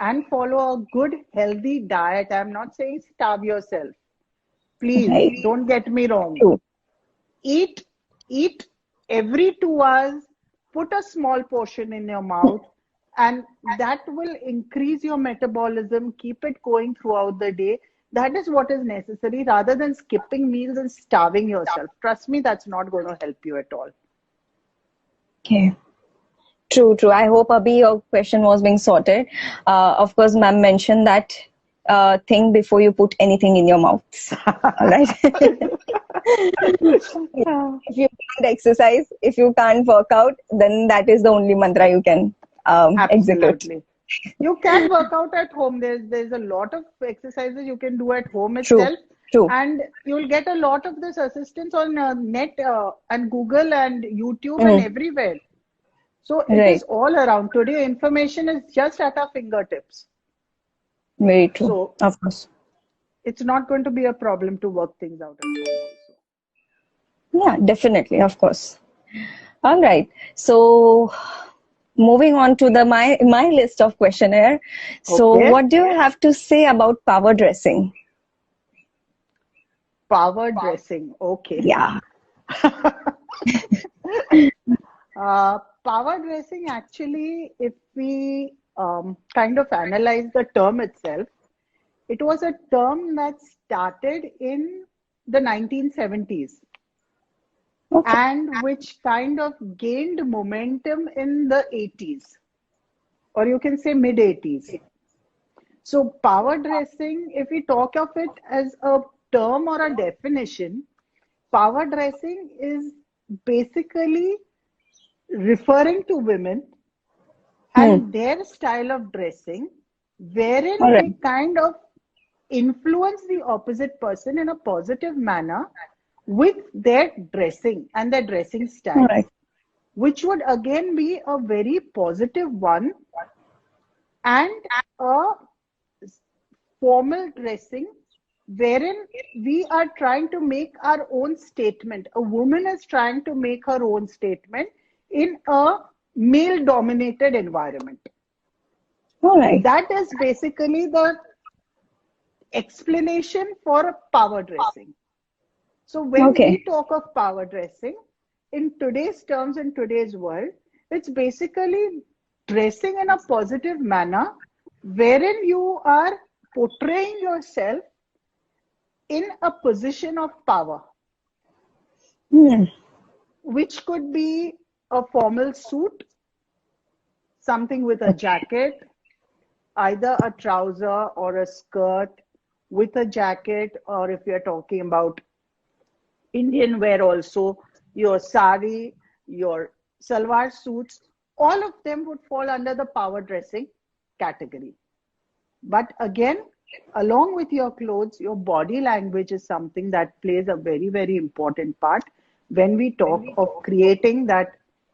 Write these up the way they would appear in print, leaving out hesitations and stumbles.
and follow a good, healthy diet. I'm not saying starve yourself. Please Right. don't get me wrong. True. Eat, eat every 2 hours, put a small portion in your mouth, and that will increase your metabolism, keep it going throughout the day. That is what is necessary rather than skipping meals and starving yourself. Trust me, that's not going to help you at all. Okay. True, true. I hope, Abhi, your question was being sorted. Of course, ma'am mentioned that think before you put anything in your mouth. All right. If you can't exercise, if you can't work out, then that is the only mantra you can execute. Absolutely. You can work out at home. There's a lot of exercises you can do at home True, itself, true. and you'll get a lot of this assistance on net and Google and YouTube and Mm, everywhere. So it is right. all around. Today, information is just at our fingertips. Very true. So Of course. it's not going to be a problem to work things out at home also. Yeah, definitely. Of course. All right. So moving on to the my list of questionnaire. So Okay. what do you have to say about power dressing? Power dressing. Okay. Yeah. Power dressing, actually, if we kind of analyze the term itself, it was a term that started in the 1970s Okay. and which kind of gained momentum in the 80s, or you can say mid 80s. So, power dressing, if we talk of it as a term or a definition, power dressing is basically referring to women Hmm. and their style of dressing, wherein All right. they kind of influence the opposite person in a positive manner with their dressing and their dressing All style, right. which would again be a very positive one, and a formal dressing wherein we are trying to make our own statement. A woman is trying to make her own statement in a male dominated environment. All right. That is basically the explanation for power dressing. So when Okay. we talk of power dressing, in today's terms, in today's world, it's basically dressing in a positive manner wherein you are portraying yourself in a position of power, Hmm. which could be a formal suit, something with a Okay. jacket, either a trouser or a skirt with a jacket, or if you're talking about Indian wear also, your sari, your salwar suits, all of them would fall under the power dressing category. But again, along with your clothes, your body language is something that plays a very, very important part when we talk of creating that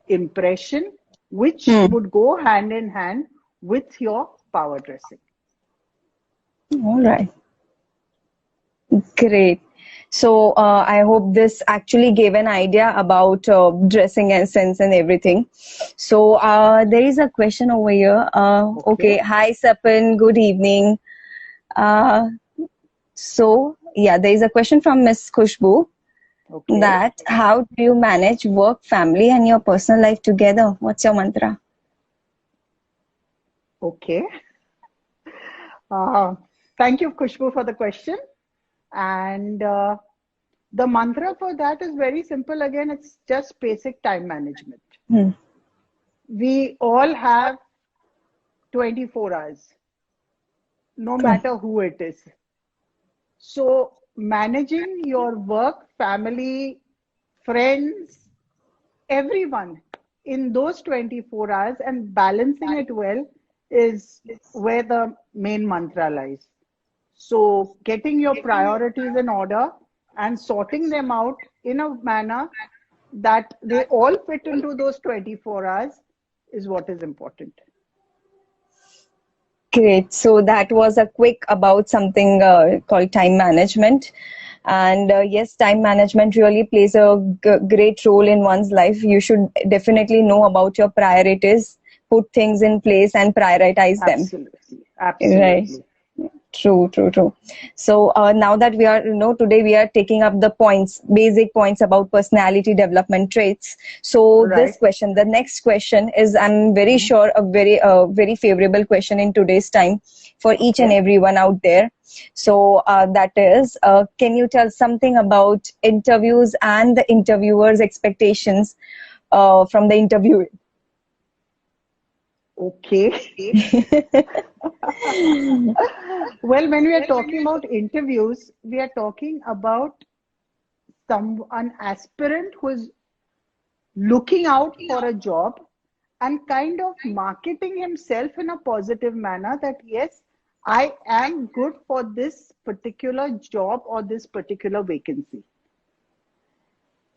impression, which Hmm. would go hand in hand with your power dressing. All right. Great. So I hope this actually gave an idea about dressing and sense and everything. So there is a question over here. Okay. Okay. Hi, Sapan. Good evening. Uh, so yeah, there is a question from Miss Khushbu Okay. that how do you manage work, family, and your personal life together? What's your mantra? Okay. Uh, Thank you, Kushbu, for the question. And the mantra for that is very simple. Again, it's just basic time management. Hmm. We all have 24 hours, no True. matter who it is. So, managing your work, family, friends, everyone in those 24 hours and balancing it well is where the main mantra lies. So, getting your priorities in order and sorting them out in a manner that they all fit into those 24 hours is what is important. Great. So that was a quick about something called time management. And yes, time management really plays a great role in one's life. You should definitely know about your priorities put things in place and prioritize them. Absolutely. Right. Absolutely. True, true, true. So now that we are, today we are taking up the points, basic points about personality development traits. So Right. this question, the next question is, I'm very Mhm. sure, a very favorable question in today's time for each and Okay. everyone out there. So that is, can you tell something about interviews and the interviewer's expectations from the interviewee? Okay. Well, when we are talking about interviews, we are talking about an aspirant who is looking out for a job and kind of marketing himself in a positive manner that yes, I am good for this particular job or this particular vacancy.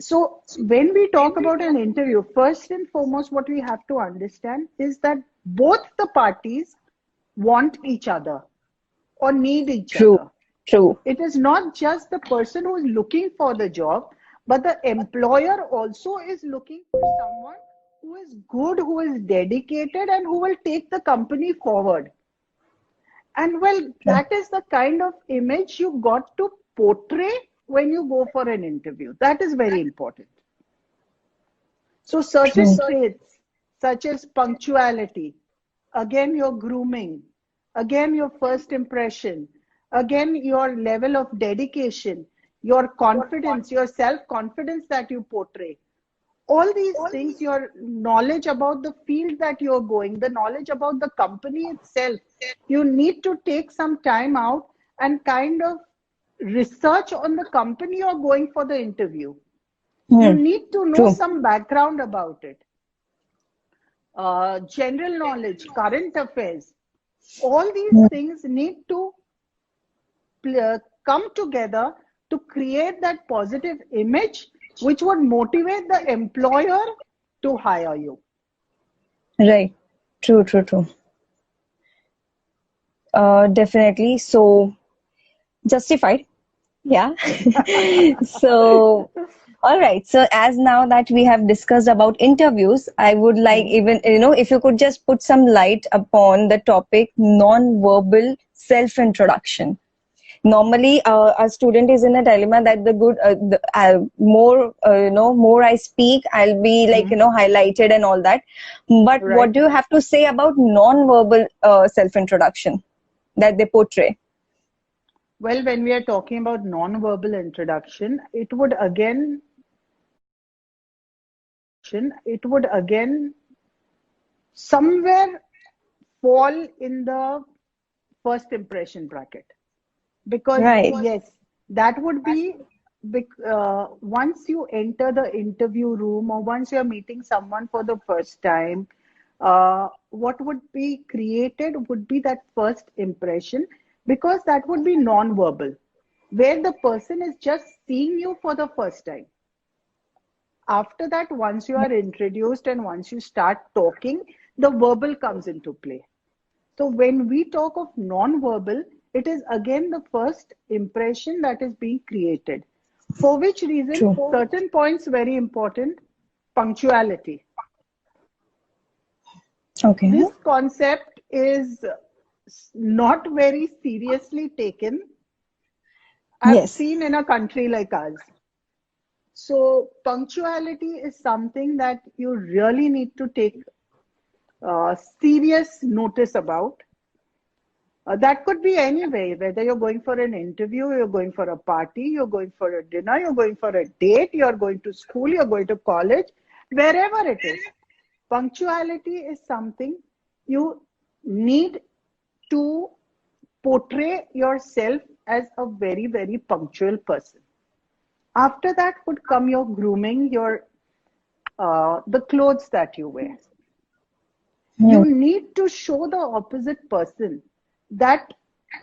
So when we talk about an interview, first and foremost, what we have to understand is that both the parties want each other or need each True, other. true. It is not just the person who is looking for the job, but the employer also is looking for someone who is good, who is dedicated, and who will take the company forward. And well, True. that is the kind of image you got to portray when you go for an interview. That is very important. So, True. certain traits such as punctuality, again, your grooming, again, your first impression, again, your level of dedication, your confidence, your self confidence that you portray, all these things, your knowledge about the field that you're going, the knowledge about the company itself, you need to take some time out and kind of research on the company you're going for the interview. You Hmm. need to know True. some background about it, general knowledge, current affairs. All these Hmm. things need to come together to create that positive image which would motivate the employer to hire you. Right. True, true, true. Definitely. So justified. Yeah. So, all right. So as now that we have discussed about interviews, I would like, Hmm. even, if you could just put some light upon the topic non-verbal self-introduction. Normally, a student is in a dilemma that more, more I speak, I'll be like, Hmm. highlighted and all that. But what Right. do you have to say about non-verbal self-introduction that they portray? Well, when we are talking about non-verbal introduction, it would again somewhere fall in the first impression bracket. Because Right. yes, that would be once you enter the interview room or once you're meeting someone for the first time, what would be created would be that first impression, because that would be non-verbal, where the person is just seeing you for the first time. After that, once you are introduced and once you start talking, the verbal comes into play. So when we talk of non-verbal, it is again the first impression that is being created. For which reason, True. certain points very important. Punctuality. Okay. This concept is not very seriously taken, I've Yes. seen, in a country like ours. So punctuality is something that you really need to take serious notice about. That could be any way, whether you're going for an interview, you're going for a party, you're going for a dinner, you're going for a date, you're going to school, you're going to college, wherever it is. Punctuality is something you need to portray yourself as a very, very punctual person. After that would come your grooming, your the clothes that you wear. Hmm. You need to show the opposite person that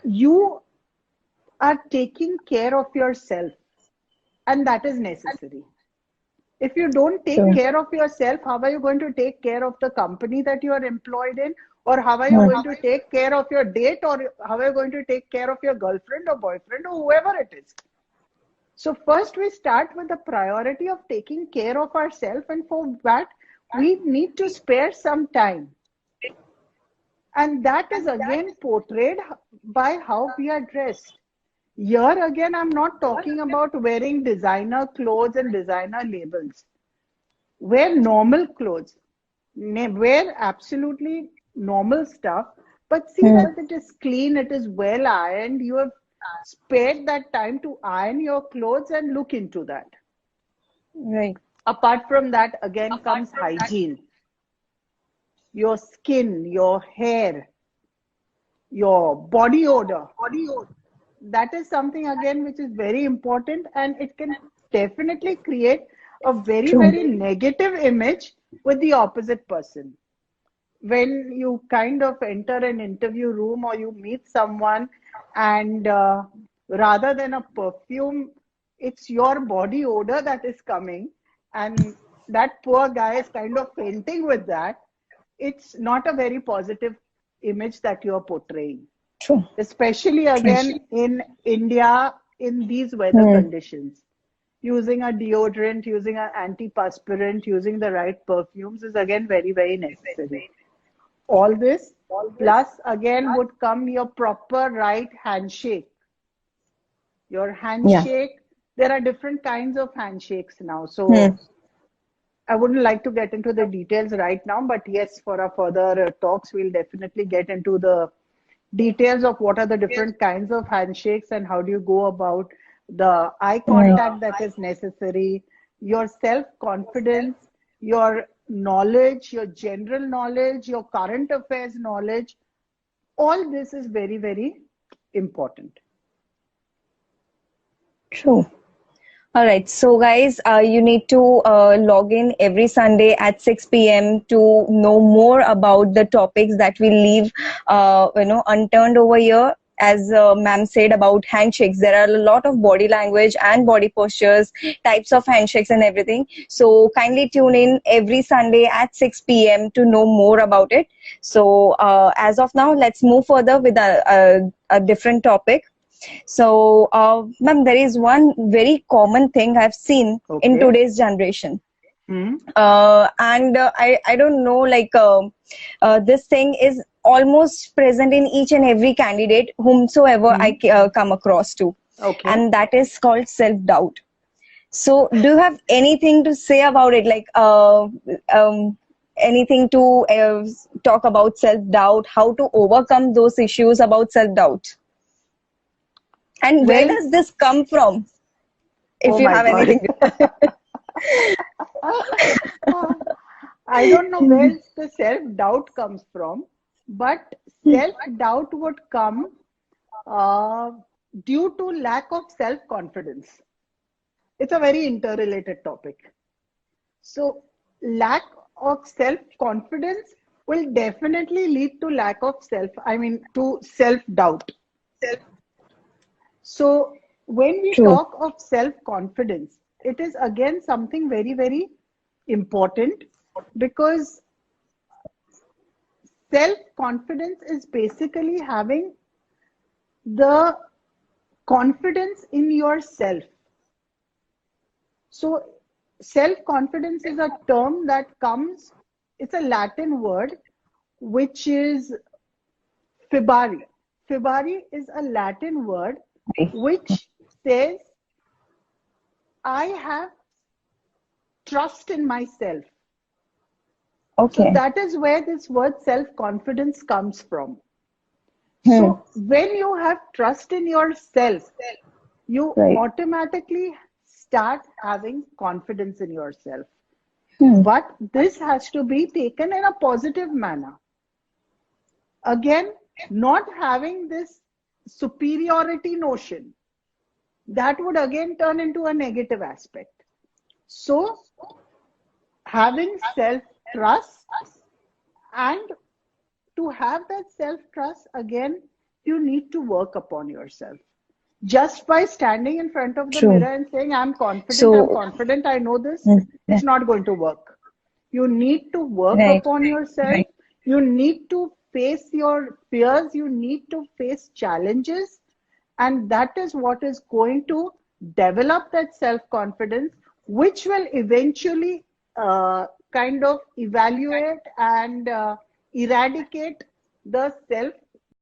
you are taking care of yourself, and that is necessary. If you don't take True. care of yourself, how are you going to take care of the company that you are employed in, or how are you Hmm. going to take care of your date, or how are you going to take care of your girlfriend or boyfriend or whoever it is? So first we start with the priority of taking care of ourselves, and for that we need to spare some time. And that is again portrayed by how we are dressed. Here again, I'm not talking about wearing designer clothes and designer labels. Wear normal clothes, wear absolutely normal stuff, but see Hmm. that it is clean, it is well ironed. You have spared that time to iron your clothes and look into that. Right. Apart from that, again comes hygiene. Your skin, your hair, your body odor. That is something again which is very important, and it can definitely create a very, True. very negative image with the opposite person. When you kind of enter an interview room or you meet someone, and rather than a perfume, it's your body odor that is coming, and that poor guy is kind of fainting with that, it's not a very positive image that you're portraying, True. especially True. again in India in these weather Hmm. conditions. Using a deodorant, using an antiperspirant, using the right perfumes is again very, very necessary. All this, plus again would come your proper right handshake. Your Yeah. handshake, there are different kinds of handshakes now. Hmm. So I wouldn't like to get into the details right now, but yes, for our further talks, we'll definitely get into the details of what are the different kinds of handshakes and how do you go about the eye Right. contact that is necessary, your self confidence, your knowledge, your general knowledge, your current affairs knowledge. All this is very, very important. True. All right. So, guys, you need to log in every Sunday at 6 p.m. to know more about the topics that we leave, unturned over here. As ma'am said about handshakes, there are a lot of body language and body postures, types of handshakes, and everything. So, kindly tune in every Sunday at 6 p.m. to know more about it. So, as of now, let's move further with a different topic. So, ma'am, there is one very common thing I've seen in Okay. today's generation. Hmm. And I don't know, like, this thing is almost present in each and every candidate, whomsoever Hmm. I come across to. Okay. And that is called self-doubt. So, do you have anything to say about it? Like, anything to talk about self-doubt, how to overcome those issues about self-doubt? And where Well, does this come from? If oh you my have God. anything to I don't know where the self-doubt comes from, but self-doubt would come uh, due to lack of self-confidence. It's a very interrelated topic. So, lack of self-confidence will definitely lead to lack of to self-doubt. So, when we True. talk of self-confidence, it is again something very, very important because self-confidence is basically having the confidence in yourself. So, self confidence is a term that comes, it's a Latin word which is fibari. Fibari is a Latin word which says, I have trust in myself. So, Okay. that is where this word self confidence comes from. Hmm. So, when you have trust in yourself, you Right. automatically start having confidence in yourself. Hmm. But this has to be taken in a positive manner. Again, not having this superiority notion, that would again turn into a negative aspect. So, having self trust, and to have that self trust, again, you need to work upon yourself. Just by standing in front of the True. mirror and saying, I'm So, confident, I know this, hmm, it's not going to work. You need to work right. upon yourself. You need to face your fears. You need to face challenges. And that is what is going to develop that self confidence, which will eventually kind of evaluate and eradicate the self